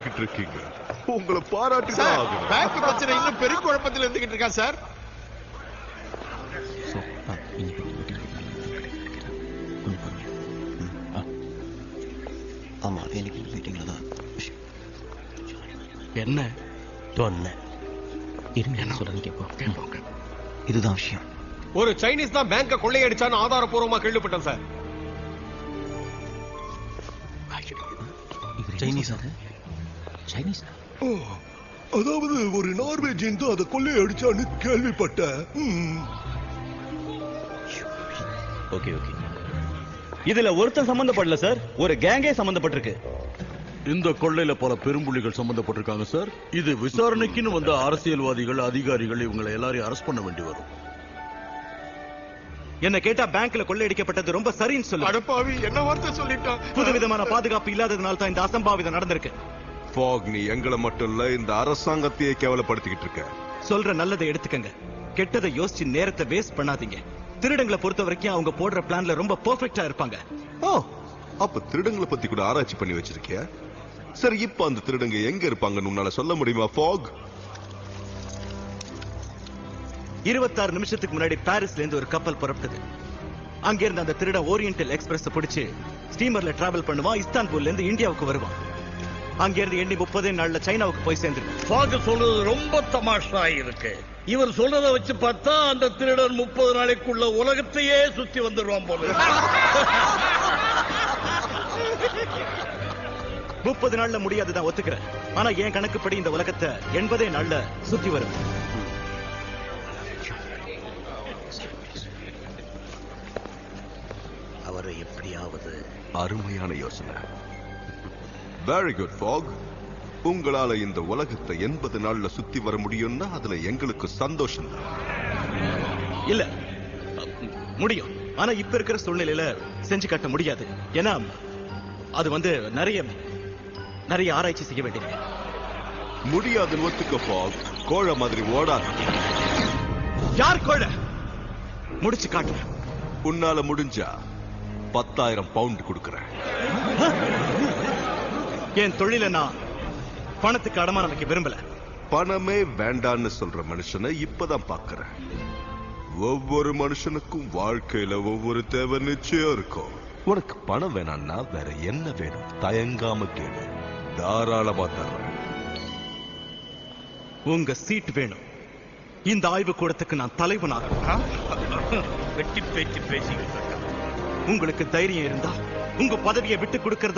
பண்ணிக்கிட்டு இருக்கீங்க. உங்களை பாராட்டி தான் ஆகணும். பேங்க் பிரச்சனை இன்னும் பெரிய குழப்பத்தில் இருந்துகிட்டு இருக்கா சார். ஆமா, எனக்கு மீட்டிங்ல தான். என்ன தொன்ன இருங்க, என்ன சொல்றது கேட்போம். இதுதான் விஷயம். ஒரு சைனீஸ் தான் பேங்க கொள்ளையடிச்சான்னு ஆதாரப்பூர்வமா கேள்விப்பட்டேன் சார். சைனீஸ் அது? சைனீஸ் அதாவது ஒரு நார்வேஜியன் தான் அதை கொள்ளையடிச்சான்னு கேள்விப்பட்டேன். Okay okay. இதுல ஒருத்தன் சம்பந்தப்படல சார், ஒரு கேங்கே சம்பந்தப்பட்டிருக்கு. இந்த கொள்ளையில பல பெரும்புள்ளிகள் சம்பந்தப்பட்டிருக்காங்க சார். இது விசாரணைக்குன்னு வந்த அரசியல்வாதிகள், அதிகாரிகள் இவங்களை எல்லாரையும் அரெஸ்ட் பண்ண வேண்டி வரும். என்ன கேட்டா பேங்க்ல கொள்ளையடிக்கப்பட்டது ரொம்ப சரின்னு சொல்லு. அடப்பாவி, என்ன வார்த்தை சொல்லிட்டான். புதுவிதமான பாதுகாப்பு இல்லாததுனால தான் இந்த அசம்பாவிதம் நடந்திருக்கு. ஃபாக், நீ எங்களை மட்டும் இல்ல இந்த அரசாங்கத்தையே கேவலப்படுத்திக்கிட்டு இருக்க. சொல்ற நல்லதை எடுத்துக்கங்க, கெட்டதை யோசிச்சு நேரத்தை வேஸ்ட் பண்ணாதீங்க. திருடங்களை பொறுத்த வரைக்கும் அவங்க போடுற பிளான்ல ரொம்ப பெர்ஃபெக்ட்டா இருப்பாங்க. ஓ, அப்ப திருடங்களை பத்தி கூட ஆராய்ச்சி பண்ணி வச்சிருக்கியா? சரி, இப்ப அந்த திருடங்க எங்க இருப்பாங்கன்னு உன்னால சொல்ல முடியுமா ஃபாக்? 26 நிமிஷத்துக்கு முன்னாடி பாரிஸ்ல இருந்து ஒரு கப்பல் புறப்பட்டது. அங்க இருந்து அந்த திருடன் ஓரியண்டல் எக்ஸ்பிரஸ் பிடிச்சு ஸ்டீமர்ல டிராவல் பண்ணுவான். இஸ்தான்புல்ல இருந்து இந்தியாவுக்கு வருவான். அங்க இருந்து எண்ணி 30 நாள்ல சைனாவுக்கு போய் சேர்ந்துருவான். ஃபாக் சொல்றது ரொம்ப தமாஷா இருக்கு. இவர் சொல்றதை வச்சு பார்த்தா அந்த திருடன் 30 நாளைக்குள்ள உலகத்தையே சுத்தி வந்துடுவான் போல. 30 நாள்ல முடியாதுதான் ஒத்துக்கிறேன். ஆனா என் கணக்குப்படி இந்த உலகத்தை 80 நாள்ல சுத்தி வரும். அவரை எப்படியாவது. அருமையான யோசனை. வெரி குட் ஃபாக். உங்களால இந்த உலகத்தை 80 நாள்ல சுத்தி வர முடியும்னா அதுல எங்களுக்கு சந்தோஷம் தான். இல்ல, முடியும். ஆனா இப்ப இருக்கிற சூழ்நிலையில செஞ்சு காட்ட முடியாது. ஏன்னா அது நிறைய ஆராய்ச்சி செய்ய வேண்டியது. முடியாதுன்னு ஒத்துக்க ஃபாக். கோழ மாதிரி ஓடாது. யார் கோழ? முடிச்சு காட்டுறேன். உன்னால முடிஞ்சா 10,000 பவுண்ட் கொடுக்கறேன். என் தொழில நான் பணத்துக்கு அடமானம் வைக்க விரும்பல. பணமே வேண்டான்னு சொல்ற மனுஷனை இப்பதான் பாக்குறேன். ஒவ்வொரு மனுஷனுக்கும் வாழ்க்கையில ஒவ்வொரு தேவை நிச்சயம் இருக்கும். உனக்கு பணம் வேணாம்னா வேற என்ன வேணும்? தயங்காம கேளு, தாராளமா தர்றேன். உங்க சீட் வேணும். இந்த ஆய்வு கூடத்துக்கு நான் தலைவனாக. வெட்டி பேச்சு பேசிக்கிட்டு இருக்கான். உங்களுக்கு தைரியம் இருந்தா உங்க பதவியை விட்டு கொடுக்கறதா